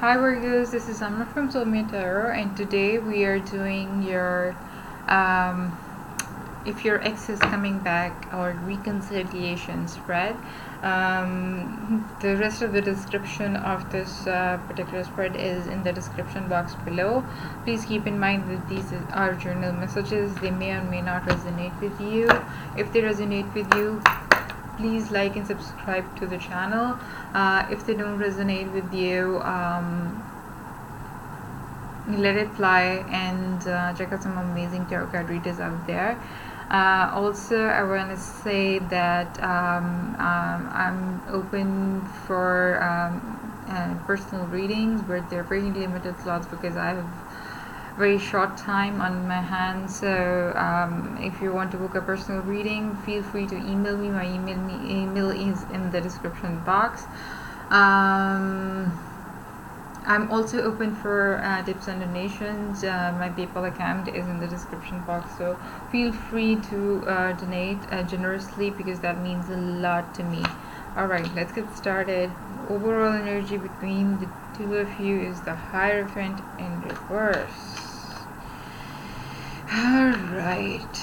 Hi Virgos, this is Amna from Soulmate, and today we are doing your if your ex is coming back or reconciliation spread. The rest of the description of this particular spread is in the description box below. Please keep in mind that these are journal messages. They may or may not resonate with you. If they resonate with you, please like and subscribe to the channel. If they don't resonate with you, let it fly and check out some amazing tarot card readers out there. Also, I want to say that I'm open for personal readings, but they're very limited slots because I have very short time on my hands. So if you want to book a personal reading, feel free to email me. My email is in the description box. I'm also open for tips and donations. My PayPal account is in the description box, so feel free to donate generously because that means a lot to me. Alright, let's get started. Overall energy between the two of you is the Hierophant in reverse. Alright.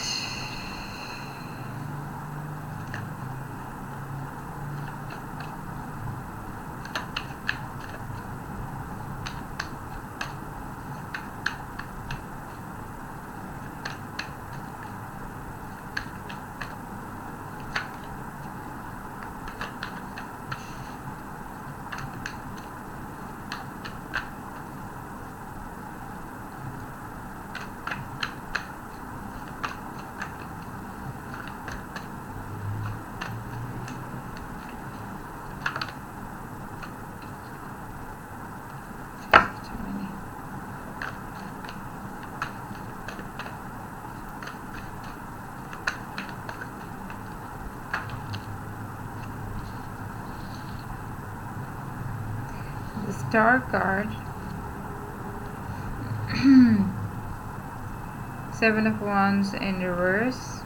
The Star card, Seven of Wands in reverse,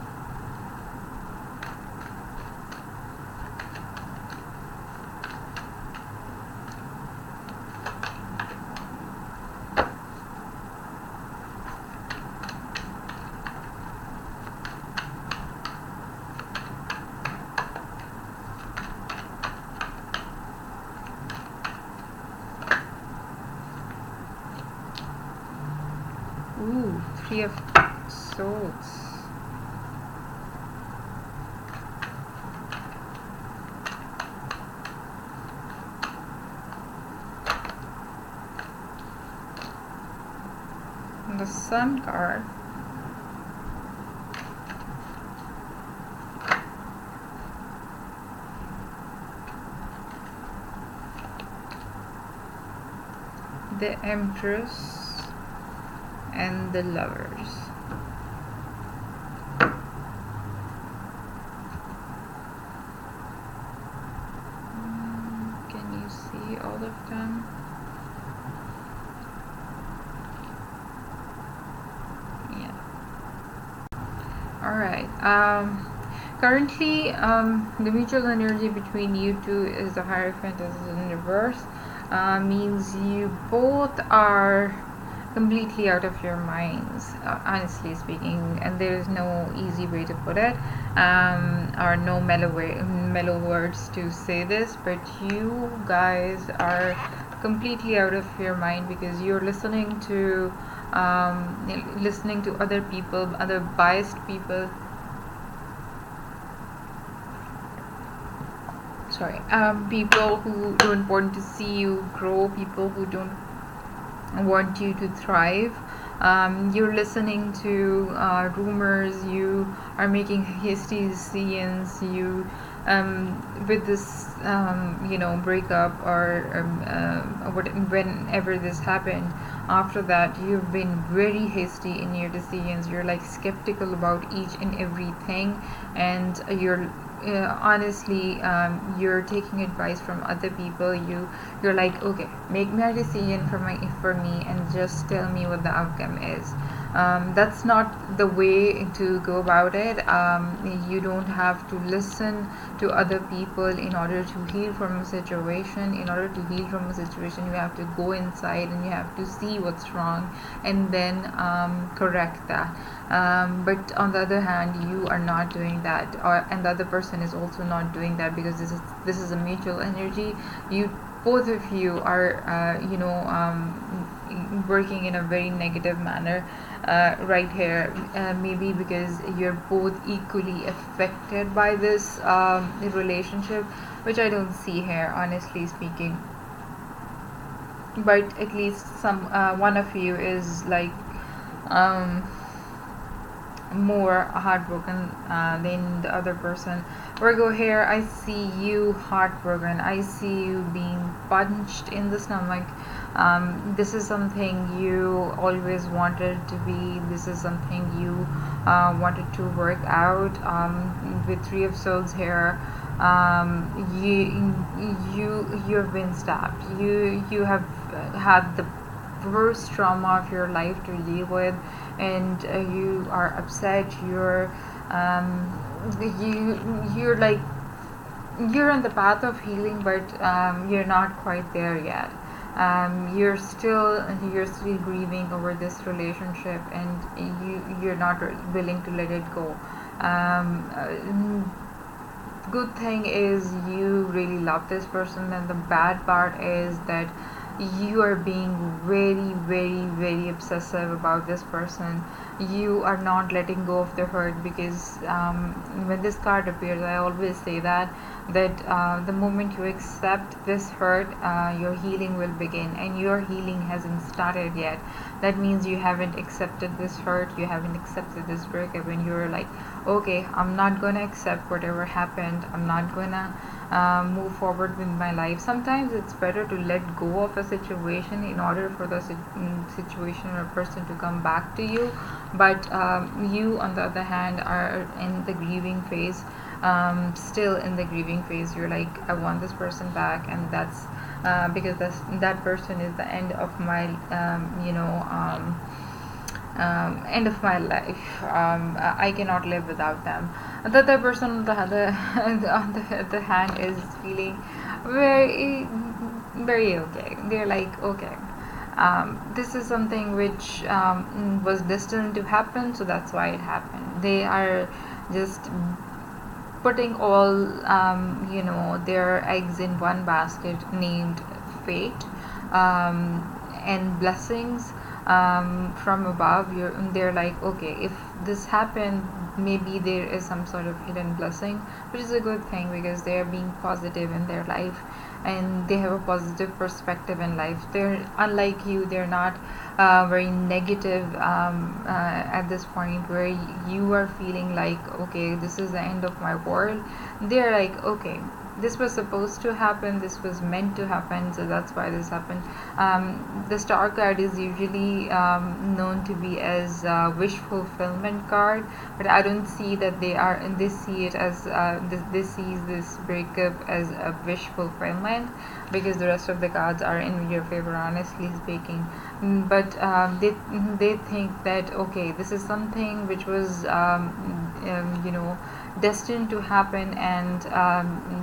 ooh, Three of Swords. And the Sun card. The Empress and the Lovers. Can you see all of them? Yeah. Alright. Currently, the mutual energy between you two is the Hierophant is in reverse. Means you both are completely out of your minds, honestly speaking, and there is no easy way to put it, or no mellow words to say this, but you guys are completely out of your mind because you're listening to other people, other biased people. People who don't want to see you grow, people who don't want you to thrive. You're listening to rumors, you are making hasty decisions, you with this breakup or whenever this happened, after that you've been very hasty in your decisions. You're like skeptical about each and everything, and you're honestly you're taking advice from other people. You're like, okay, make my decision for me and just tell me what the outcome is. That's not the way to go about it. You don't have to listen to other people in order to heal from a situation. In order to heal from a situation, you have to go inside and you have to see what's wrong and then correct that. But on the other hand, you are not doing that, and the other person is also not doing that, because this is a mutual energy. You both of you are working in a very negative manner right here, maybe because you're both equally affected by this relationship, which I don't see here, honestly speaking. But at least some one of you is like um, more heartbroken than the other person. Virgo, here I see you heartbroken. I see you being punched in the stomach. This is something you always wanted to be. This is something you wanted to work out. With Three of Swords here, you have been stabbed. You have had the worst trauma of your life to deal with, and you are upset. You're like, you're on the path of healing, but you're not quite there yet. You're still grieving over this relationship, and you're not willing to let it go. Good thing is you really love this person, and the bad part is that you are being very, very, very obsessive about this person. You are not letting go of the hurt, because when this card appears, I always say that the moment you accept this hurt, your healing will begin, and your healing hasn't started yet. That means you haven't accepted this hurt, you haven't accepted this breakup, and you're like, okay, I'm not gonna accept whatever happened, I'm not gonna move forward with my life. Sometimes it's better to let go of a situation in order for the situation or person to come back to you. But you, on the other hand, are in the grieving phase. Still in the grieving phase. You're like, I want this person back, and that's because that person is the end of my end of my life. I cannot live without them. The other person, on the other hand, is feeling very, very okay. They're like, okay, this is something which was destined to happen, so that's why it happened. They are just putting all their eggs in one basket named fate, and blessings from above. They're like, okay, if this happened, maybe there is some sort of hidden blessing, which is a good thing, because they are being positive in their life, and they have a positive perspective in life. They're unlike you. They're not very negative at this point, where you are feeling like, okay, this is the end of my world. They're like, okay, this was supposed to happen, this was meant to happen, so that's why this happened. The star card is usually known to be as a wish fulfillment card, but I don't see that they see it as this sees this breakup as a wish fulfillment, because the rest of the cards are in your favor, honestly speaking. But they think that, okay, this is something which was destined to happen, and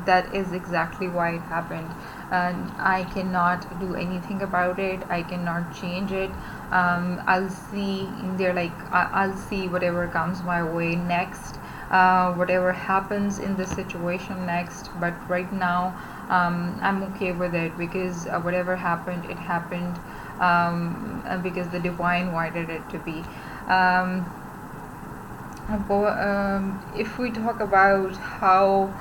that is exactly why it happened, and I cannot do anything about it, I cannot change it. I'll see. They're like, I'll see whatever comes my way next, whatever happens in the situation next, but right now I'm okay with it, because whatever happened, it happened, because the divine wanted it to be. If we talk about how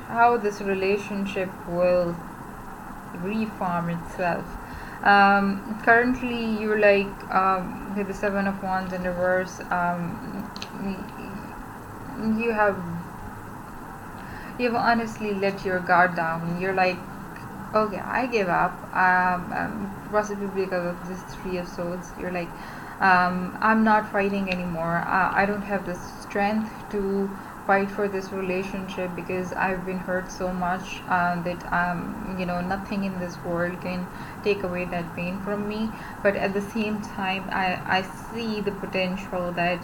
how this relationship will reform itself. Currently, you're like, with the Seven of Wands in reverse. You have honestly let your guard down. You're like, okay, I give up. Possibly because of this Three of Swords. You're like, I'm not fighting anymore. I don't have the strength to fight for this relationship because I've been hurt so much that nothing in this world can take away that pain from me. But at the same time, I see the potential that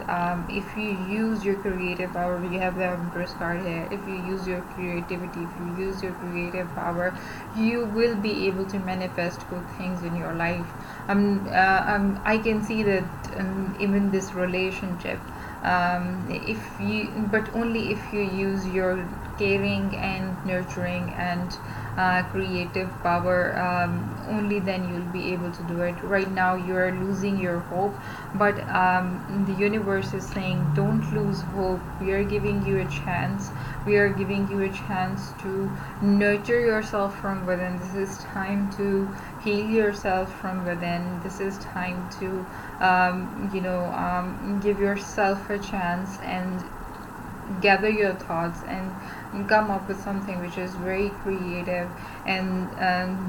if you use your creative power, you have the Empress card here. If you use your creativity, if you use your creative power, you will be able to manifest good things in your life. I can see that even this relationship, if you, but only if you use your caring and nurturing and creative power, only then you'll be able to do it. Right now you are losing your hope, but the universe is saying don't lose hope. We are giving you a chance. We are giving you a chance to nurture yourself from within. This is time to heal yourself from within. This is time to give yourself a chance and gather your thoughts and come up with something which is very creative, and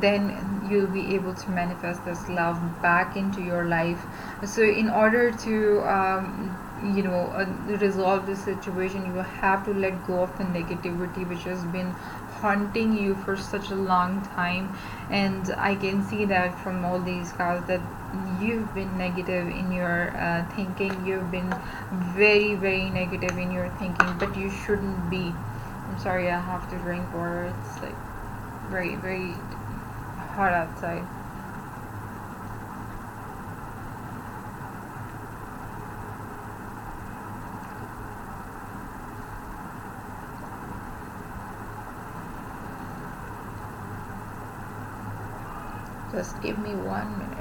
then you'll be able to manifest this love back into your life. So in order to resolve this situation, you have to let go of the negativity which has been haunting you for such a long time. And I can see that from all these cards that you've been negative in your thinking. You've been very, very negative in your thinking, but you shouldn't be. I'm sorry, I have to drink water. It's like very, very hot outside. Just give me 1 minute.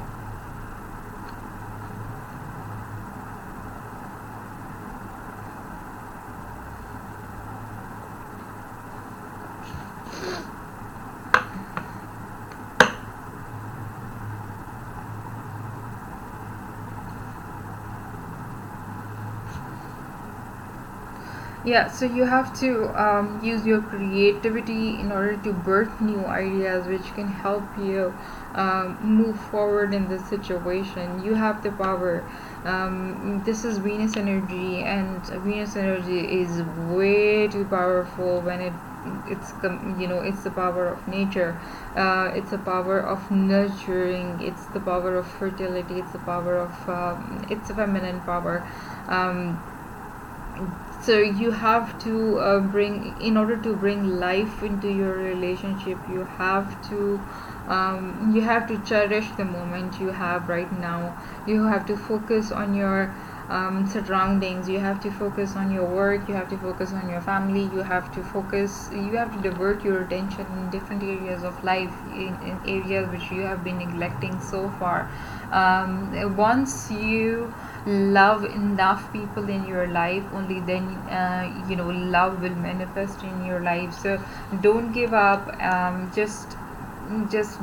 Yeah, so you have to use your creativity in order to birth new ideas which can help you move forward in this situation. You have the power. This is Venus energy, and Venus energy is way too powerful when it's the power of nature. It's the power of nurturing. It's the power of fertility. It's the power of it's a feminine power. So you have to in order to bring life into your relationship, you have to cherish the moment you have right now. You have to focus on your surroundings. You have to focus on your work. You have to focus on your family. You have to divert your attention in different areas of life, in areas which you have been neglecting so far. Once you love enough people in your life, only then love will manifest in your life. So don't give up. Just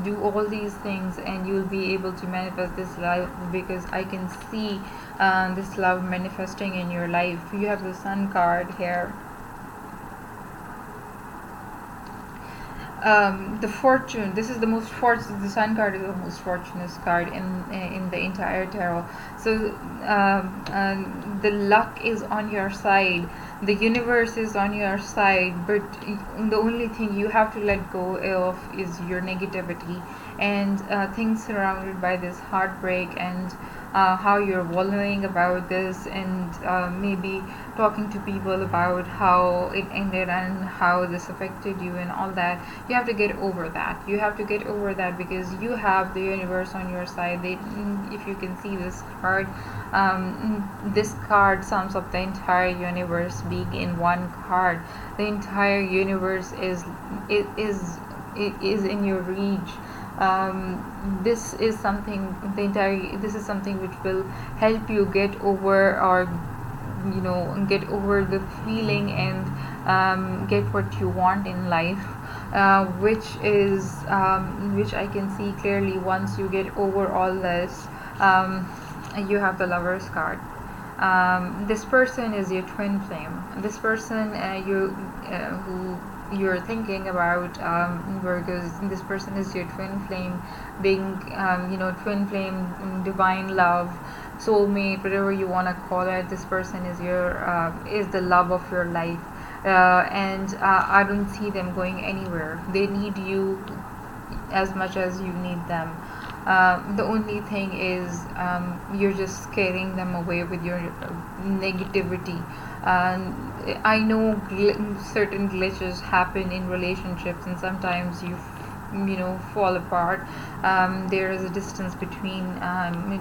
do all these things and you'll be able to manifest this love, because I can see this love manifesting in your life. You have the Sun card here. The fortune, this is the most fortunate, the Sun card is the most fortunate card in the entire tarot. So the luck is on your side, the universe is on your side, but the only thing you have to let go of is your negativity and things surrounded by this heartbreak, and how you're wallowing about this, and maybe talking to people about how it ended and how this affected you and all that. You have to get over that. You have to get over that because you have the universe on your side. If you can see this card, this card sums up the entire universe being in one card. The entire universe is in your reach. This is something which will help you get over, or get over the feeling and get what you want in life, which I can see clearly. Once you get over all this, you have the Lover's card. This person is your twin flame. This person who you're thinking about, Virgos, this person is your twin flame, being twin flame, divine love, soulmate, whatever you want to call it. This person is the love of your life. and I don't see them going anywhere. They need you as much as you need them. The only thing is, you're just scaring them away with your negativity. I know certain glitches happen in relationships, and sometimes fall apart. There is a distance between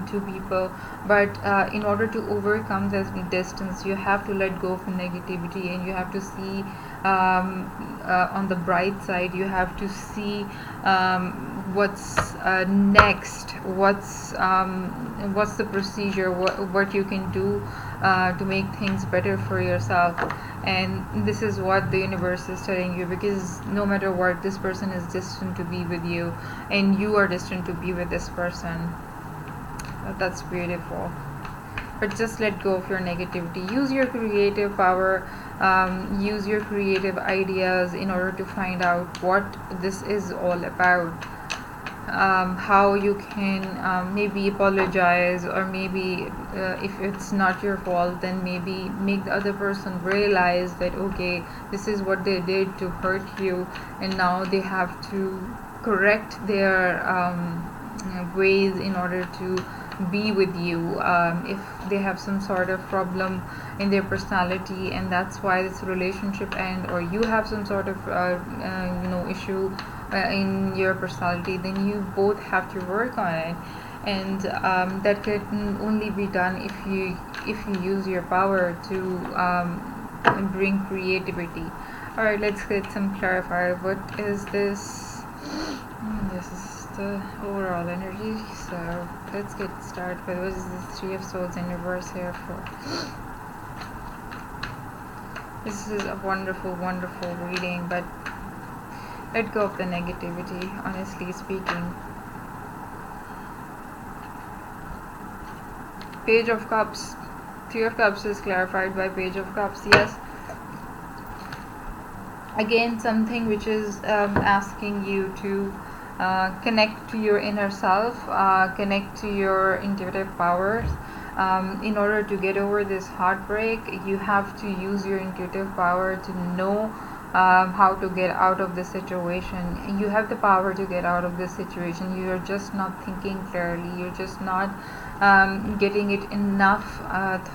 two people, but in order to overcome this distance, you have to let go of negativity, and you have to see on the bright side. You have to see what's next, what's the procedure, what you can do to make things better for yourself. And this is what the universe is telling you, because no matter what, this person is destined to be with you, and you are destined to be with this person. That's beautiful. But just let go of your negativity. Use your creative power, use your creative ideas in order to find out what this is all about. How you can maybe apologize, or maybe if it's not your fault, then maybe make the other person realize that, okay, this is what they did to hurt you, and now they have to correct their ways in order to be with you. If they have some sort of problem in their personality, and that's why this relationship end, or you have some sort of issue in your personality, then you both have to work on it. And that can only be done if you use your power to bring creativity. All right, let's get some clarifier. What is this? This is the overall energy. So let's get started. What is the Three of Swords in reverse here for? This is a wonderful, wonderful reading, but let go of the negativity, honestly speaking. Page of Cups. Three of Cups is clarified by Page of Cups. Yes. Again, something which is asking you to connect to your inner self, connect to your intuitive powers. In order to get over this heartbreak, you have to use your intuitive power to know how to get out of this situation. You have the power to get out of this situation. You are just not thinking clearly. You're just not getting it enough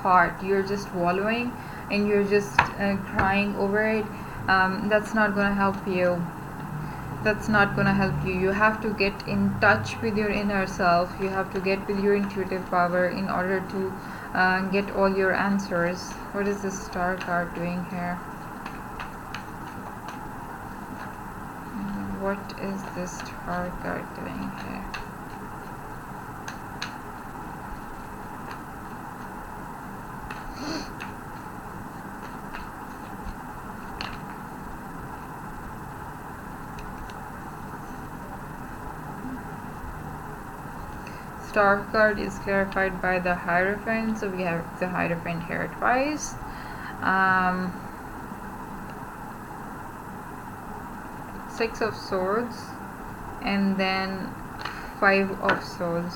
thought. You're just wallowing, and you're just crying over it. That's not going to help you. That's not going to help you. You have to get in touch with your inner self. You have to get with your intuitive power in order to get all your answers. What is this Star card doing here? What is this Star card doing here? Star card is clarified by the Hierophant, so we have the Hierophant here twice. Six of Swords, and then Five of Swords.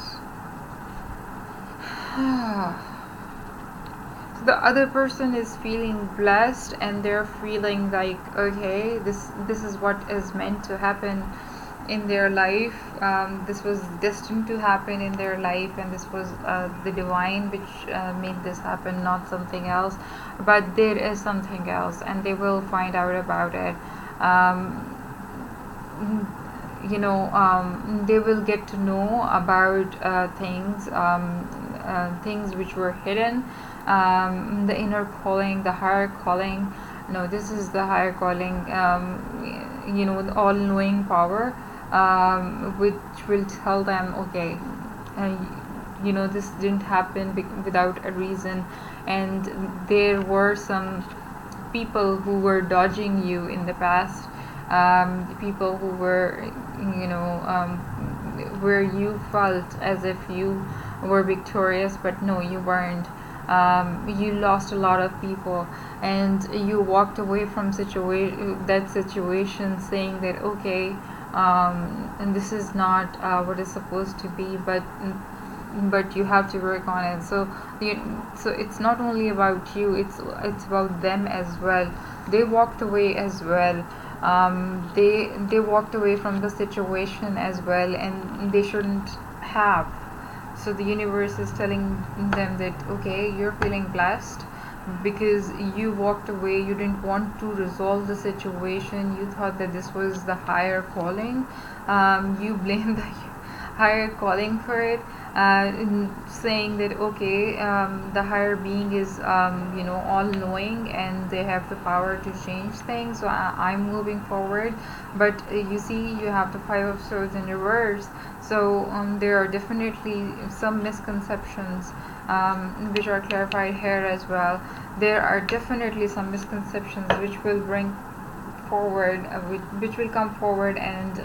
So the other person is feeling blessed, and they're feeling like, okay, this is what is meant to happen in their life. This was destined to happen in their life, and this was the divine which made this happen, not something else. But there is something else, and they will find out about it. They will get to know about things which were hidden, the inner calling, the higher calling. No, this is the higher calling, the all-knowing power, which will tell them, okay, this didn't happen without a reason, and there were some people who were dodging you in the past, people who were, where you felt as if you were victorious, but no, you weren't. You lost a lot of people, and you walked away from that situation saying that, okay, and this is not what is supposed to be, but but you have to work on it. So it's not only about you, it's about them as well. They walked away as well. They walked away from the situation as well, and they shouldn't have. So the universe is telling them that okay, you're feeling blessed because you walked away. You didn't want to resolve the situation. You thought that this was the higher calling. You blame the higher calling for it, saying that okay, the higher being is all knowing and they have the power to change things, so I'm moving forward. But you see, you have the Five of Swords in reverse. So there are definitely some misconceptions which are clarified here as well. There are definitely some misconceptions which will bring forward, which will come forward, and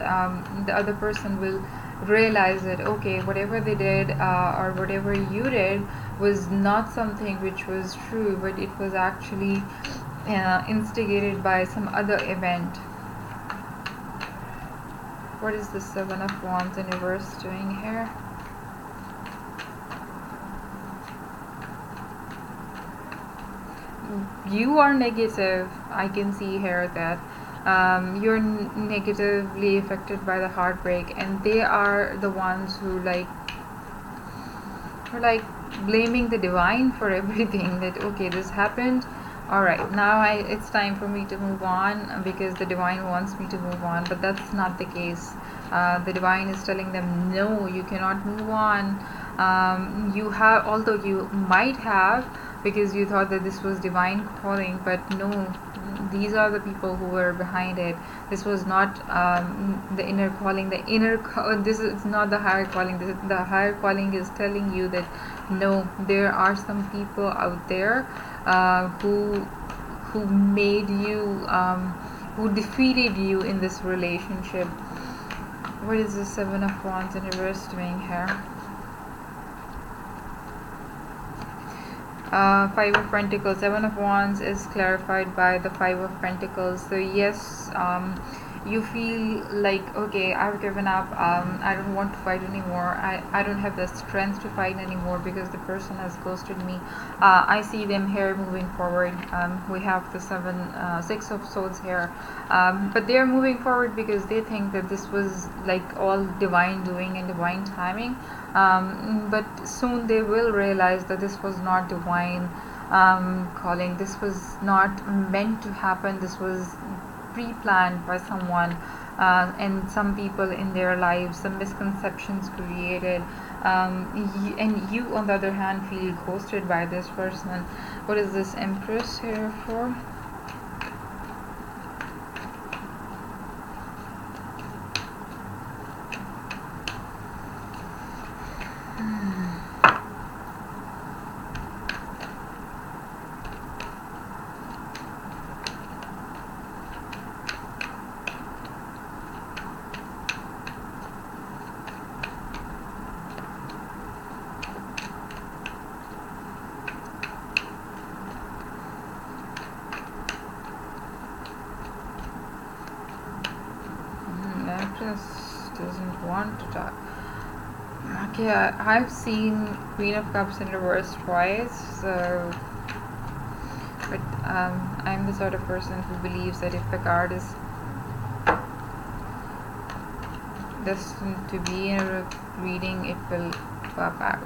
the other person will realize that okay, whatever they did or whatever you did was not something which was true, but it was actually instigated by some other event. What is the Seven of Wands in reverse doing here? You are negative. I can see here that you're negatively affected by the heartbreak, and they are the ones who are like blaming the divine for everything. That okay, this happened, all right, now it's time for me to move on because the divine wants me to move on. But that's not the case. The divine is telling them no, you cannot move on. You have, although you might have, because you thought that this was divine calling, but no, these are the people who were behind it. This was not the inner calling. This is not the higher calling. The higher calling is telling you that no, there are some people out there who made you, who defeated you in this relationship. What is the Seven of Wands in reverse doing here? Five of Pentacles. Seven of Wands is clarified by the Five of Pentacles. So yes, you feel like okay, I've given up. I don't want to fight anymore. I don't have the strength to fight anymore because the person has ghosted me. I see them here moving forward. We have the Six of Swords here, but they are moving forward because they think that this was like all divine doing and divine timing. But soon they will realize that this was not divine calling. This was not meant to happen. This was pre-planned by someone, and some people in their lives, some misconceptions created, and you on the other hand feel ghosted by this person. What is this Empress here for? Doesn't want to talk. Okay, I've seen Queen of Cups in reverse twice, so but I'm the sort of person who believes that if the card is destined to be in a reading, it will pop out.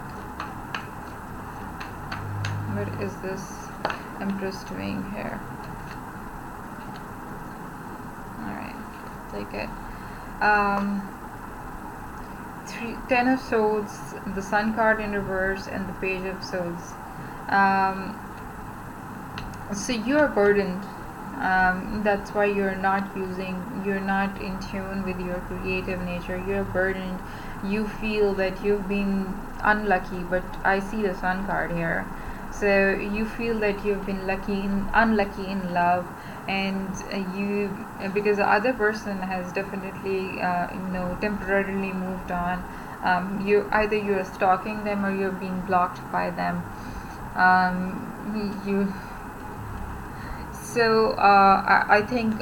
What is this Empress doing here? Alright, take it. Ten of Swords, the Sun card in reverse, and the Page of Swords. So you're burdened. That's why you're not in tune with your creative nature. You're burdened. You feel that you've been unlucky, but I see the Sun card here. So you feel that you've been unlucky in love, and because the other person has definitely temporarily moved on. You're stalking them or you're being blocked by them. I think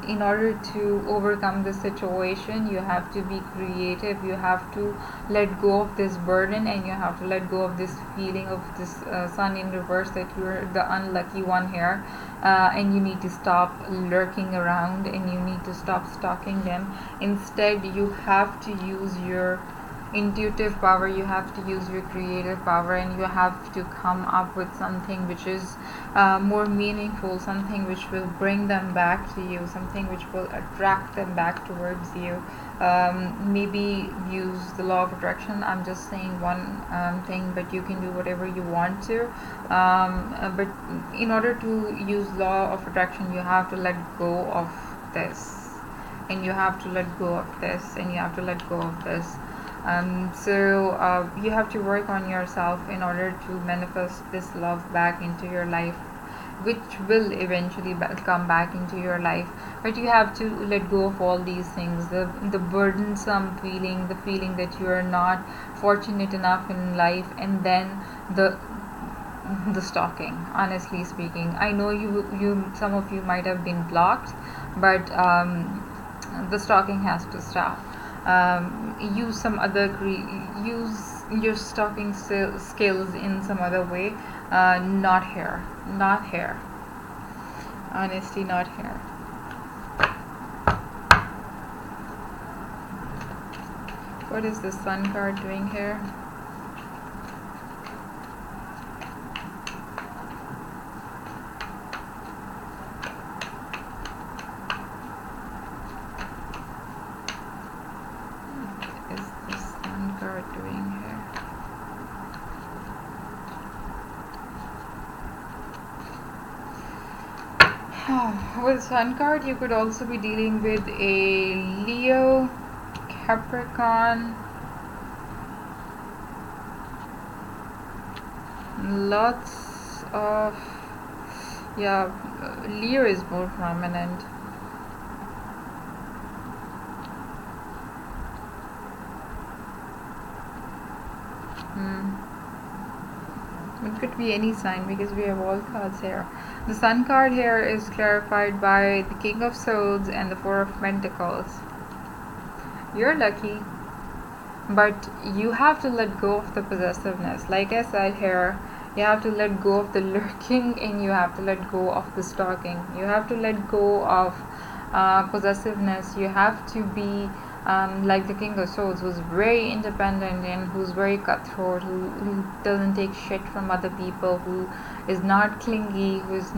in order to overcome this situation, you have to be creative. You have to let go of this burden, and you have to let go of this feeling of this sun in reverse, that you're the unlucky one here, and you need to stop lurking around, and you need to stop stalking them. Instead, you have to use your intuitive power, you have to use your creative power, and you have to come up with something which is more meaningful, something which will bring them back to you, something which will attract them back towards you. Maybe use the law of attraction. I'm just saying one thing, but you can do whatever you want to. But in order to use law of attraction, you have to let go of this, and you have to let go of this, and you have to let go of this. You have to work on yourself in order to manifest this love back into your life, which will eventually come back into your life. But you have to let go of all these things, the burdensome feeling, the feeling that you are not fortunate enough in life, and then the stalking. Honestly speaking, I know you some of you might have been blocked, but the stalking has to stop. Use some other use your stalking skills in some other way, not here, honestly, not here. What is the sun card doing here? With sun card, you could also be dealing with a Leo, Capricorn, lots of, yeah, Leo is more prominent. It could be any sign because we have all cards here. The sun card here is clarified by the King of Swords and the Four of Pentacles. You're lucky, but you have to let go of the possessiveness. Like I said here, you have to let go of the lurking, and you have to let go of the stalking. You have to let go of possessiveness. You have to be like the King of Swords, who's very independent and who's very cutthroat, who doesn't take shit from other people, who is not clingy, who's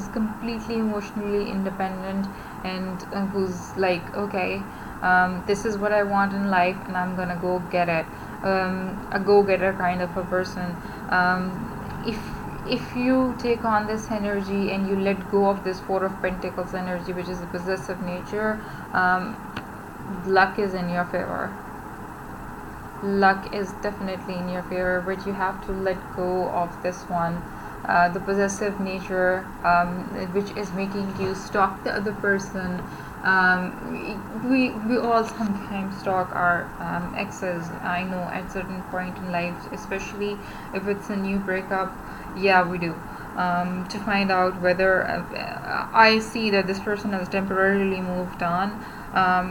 completely emotionally independent, and who's like, okay, this is what I want in life, and I'm gonna go get it. A go-getter kind of a person. If you take on this energy and you let go of this Four of Pentacles energy, which is a possessive nature, luck is in your favor. Luck is definitely in your favor, but you have to let go of this one, the possessive nature, which is making you stalk the other person. We all sometimes stalk our exes. I know at certain point in life, especially if it's a new breakup, yeah, we do. To find out whether I see that this person has temporarily moved on,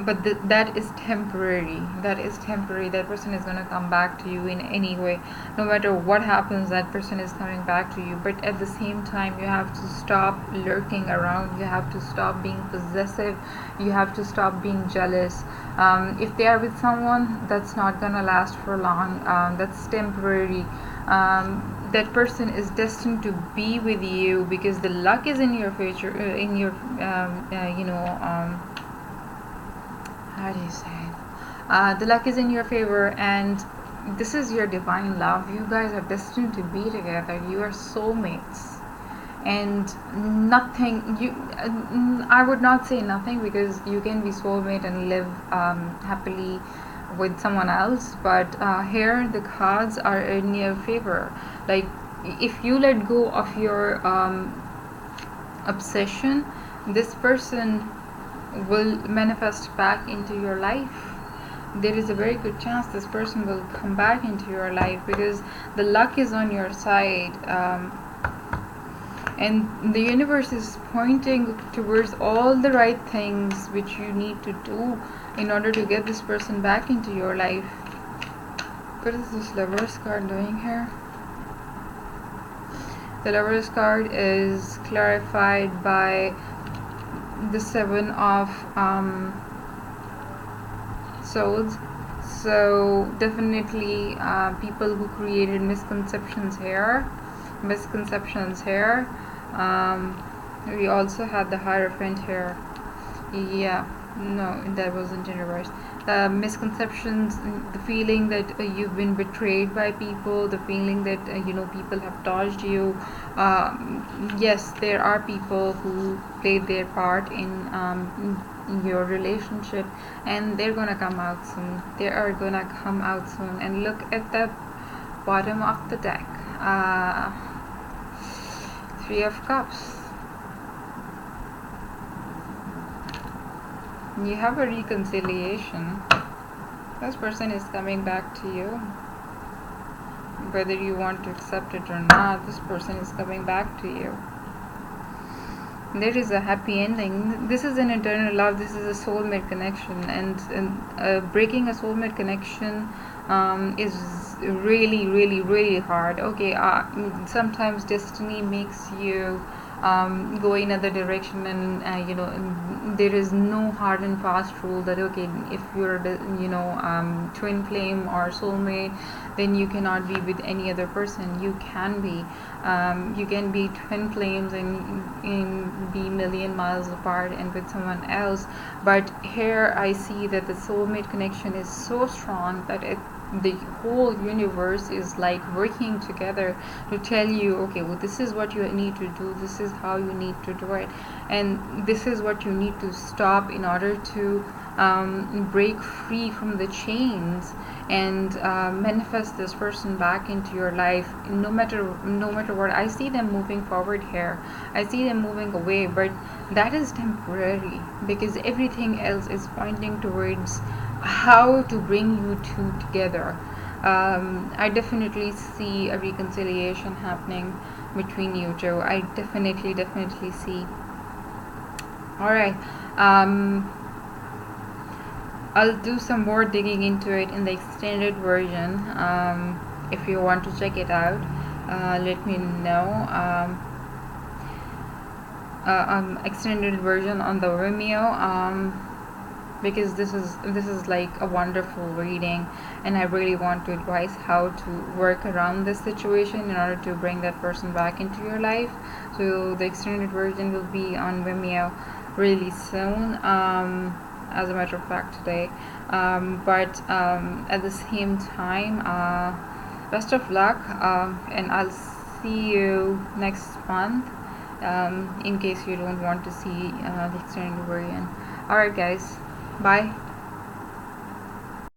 but that is temporary. That is temporary. That person is going to come back to you in any way. No matter what happens, that person is coming back to you. But at the same time, you have to stop lurking around. You have to stop being possessive. You have to stop being jealous. If they are with someone, that's not going to last for long. That's temporary. That person is destined to be with you because the luck is in your future, in your how do you say it? The luck is in your favor, and this is your divine love. You guys are destined to be together. You are soulmates, and nothing, I would not say nothing, because you can be soulmate and live happily with someone else, but here the cards are in your favor. Like, if you let go of your obsession, this person will manifest back into your life. There is a very good chance this person will come back into your life because the luck is on your side. and the universe is pointing towards all the right things which you need to do in order to get this person back into your life. What is this Lovers card doing here? The Lovers card is clarified by the Seven of Swords. So definitely people who created misconceptions here. We also had the Hierophant here. Yeah, no, that wasn't in reverse. Misconceptions, the feeling that you've been betrayed by people, the feeling that people have dodged you. Yes, there are people who played their part in your relationship, and they're gonna come out soon. They are gonna come out soon. And look at the bottom of the deck. Three of Cups. You have a reconciliation. This person is coming back to you. Whether you want to accept it or not, this person is coming back to you. There is a happy ending. This is an eternal love. This is a soulmate connection. And breaking a soulmate connection is really, really, really hard. Okay, sometimes destiny makes you go in another direction, and there is no hard and fast rule that okay, if you're twin flame or soulmate, then you cannot be with any other person. You can be twin flames and be million miles apart and with someone else. But here I see that the soulmate connection is so strong that the whole universe is like working together to tell you, okay, well, this is what you need to do, this is how you need to do it, and this is what you need to stop in order to break free from the chains and manifest this person back into your life. No matter what, I see them moving forward here, I see them moving away, but that is temporary because everything else is pointing towards how to bring you two together. I definitely see a reconciliation happening between you two. I definitely see. Alright, I'll do some more digging into it in the extended version. If you want to check it out, let me know. Extended version on the Vimeo, because this is like a wonderful reading, and I really want to advise how to work around this situation in order to bring that person back into your life. So the extended version will be on Vimeo really soon, as a matter of fact today, but at the same time, best of luck, and I'll see you next month, in case you don't want to see the extended version. Alright guys, bye.